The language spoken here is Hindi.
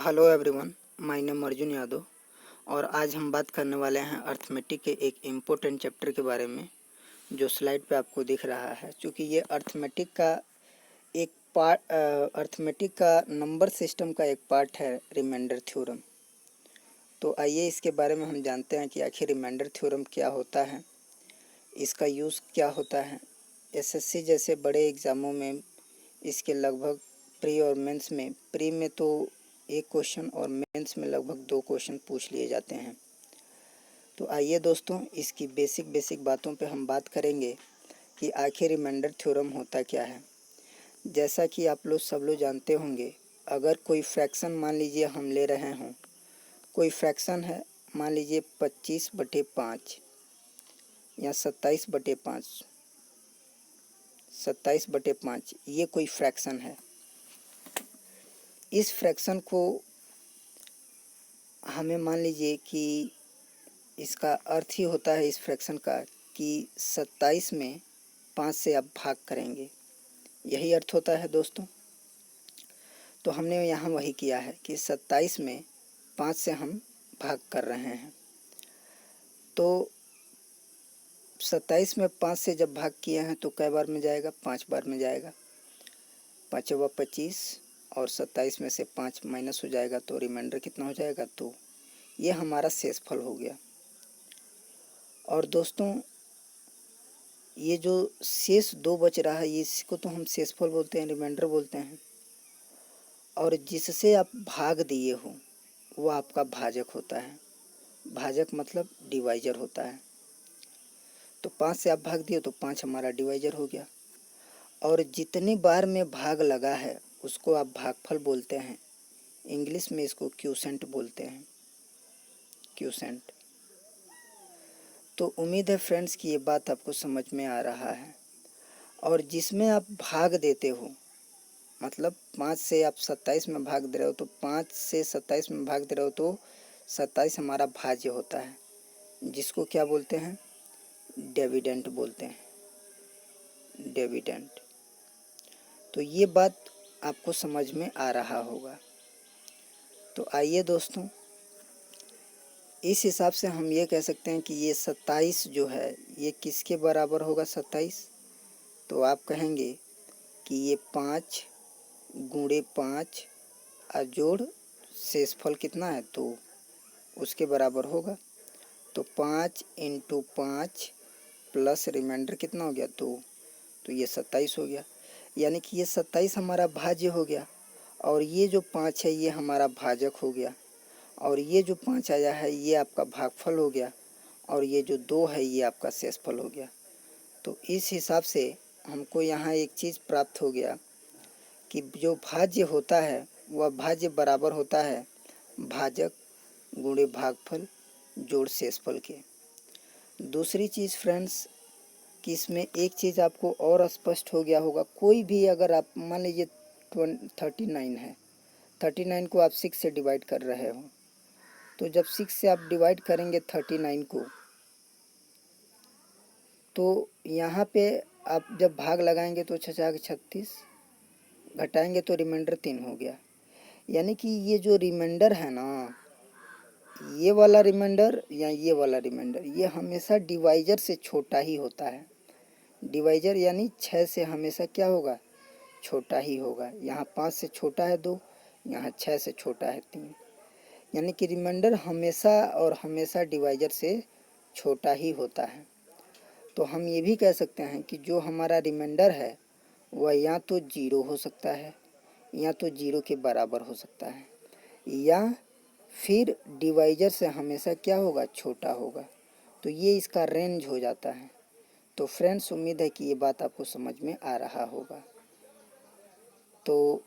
Hello everyone, my name Arjun Yadav और आज हम बात करने वाले हैं अर्थमेटिक के एक इम्पोर्टेंट चैप्टर के बारे में जो स्लाइड पे आपको दिख रहा है। क्योंकि ये अर्थमेटिक का एक पार्ट अर्थमेटिक का नंबर सिस्टम का एक पार्ट है रिमाइंडर थ्योरम। तो आइए इसके बारे में हम जानते हैं कि आखिर रिमाइंडर थ्योरम क्या होता है, इसका यूज़ क्या होता है। एसएससी जैसे बड़े एग्ज़ामों में इसके लगभग प्री और मेंस में, प्री में तो एक क्वेश्चन और मेंस में लगभग 2 क्वेश्चन पूछ लिए जाते हैं। तो आइए दोस्तों, इसकी बेसिक बातों पे हम बात करेंगे कि आखिर रिमाइंडर थ्योरम होता क्या है। जैसा कि आप लोग सब लोग जानते होंगे, अगर कोई फ्रैक्शन मान लीजिए हम ले रहे हों, कोई फ्रैक्शन है मान लीजिए 25/5 या 27/5, 27/5, ये कोई फ्रैक्शन है। इस फ्रैक्शन को हमें मान लीजिए कि इसका अर्थ ही होता है इस फ्रैक्शन का कि 27 में 5 से आप भाग करेंगे, यही अर्थ होता है दोस्तों। तो हमने यहाँ वही किया है कि 27 में 5 से हम भाग कर रहे हैं। तो 27 में 5 से जब भाग किए हैं तो कै बार में जाएगा? 5 बार में जाएगा। 5×5 = 25 और 27 में से 5 माइनस हो जाएगा तो रिमाइंडर कितना हो जाएगा? 2। ये हमारा शेषफल हो गया। और दोस्तों, ये जो शेष 2 बच रहा है इसको तो हम शेषफल बोलते हैं, रिमाइंडर बोलते हैं। और जिससे आप भाग दिए हो वो आपका भाजक होता है। भाजक मतलब डिवाइजर होता है। तो 5 से आप भाग दिए तो 5 हमारा डिवाइजर हो गया। और जितनी बार में भाग लगा है उसको आप भागफल बोलते हैं। इंग्लिश में इसको क्यूसेंट बोलते हैं, क्यूसेंट। तो उम्मीद है फ्रेंड्स कि ये बात आपको समझ में आ रहा है। और जिसमें आप भाग देते हो, मतलब 5 से आप 27 में भाग दे रहे हो, तो 5 से 27 में भाग दे रहे हो तो 27 हमारा भाज्य होता है, जिसको क्या बोलते हैं? डिविडेंड बोलते हैं, डिविडेंड। तो ये बात आपको समझ में आ रहा होगा। तो आइए दोस्तों, इस हिसाब से हम ये कह सकते हैं कि ये 27 जो है ये किसके बराबर होगा? 27 तो आप कहेंगे कि ये 5 × 5 और जोड़ शेषफल कितना है? 2, उसके बराबर होगा। तो 5 × 5 प्लस रिमाइंडर कितना हो गया? 2। तो ये 27 हो गया। यानी कि ये 27 हमारा भाज्य हो गया और ये जो 5 है ये हमारा भाजक हो गया और ये जो 5 आया है ये आपका भागफल हो गया और ये जो 2 है ये आपका शेषफल हो गया। तो इस हिसाब से हमको यहाँ एक चीज़ प्राप्त हो गया कि जो भाज्य होता है वह भाज्य बराबर होता है भाजक गुणे भागफल जोड़ शेषफल के। दूसरी चीज़ फ्रेंड्स कि इसमें एक चीज़ आपको और स्पष्ट हो गया होगा। कोई भी अगर आप मान लीजिए 39 है, 39 को आप 6 से डिवाइड कर रहे हो, तो जब 6 से आप डिवाइड करेंगे 39 को, तो यहाँ पे आप जब भाग लगाएंगे तो 6 × 36, घटाएंगे तो रिमाइंडर 3 हो गया। यानी कि ये जो रिमाइंडर है ना, ये वाला रिमाइंडर या ये वाला रिमाइंडर, ये हमेशा डिवाइजर से छोटा ही होता है। डिवाइजर यानी 6 से हमेशा क्या होगा? छोटा ही होगा। यहाँ 5 से छोटा है 2, यहाँ 6 से छोटा है 3। यानी कि रिमाइंडर हमेशा और हमेशा डिवाइजर से छोटा ही होता है। तो हम ये भी कह सकते हैं कि जो हमारा रिमाइंडर है वह या तो 0 हो सकता है या तो 0 के बराबर हो सकता है या फिर डिवाइजर से हमेशा क्या होगा? छोटा होगा। तो ये इसका रेंज हो जाता है। तो फ्रेंड्स, उम्मीद है कि ये बात आपको समझ में आ रहा होगा। तो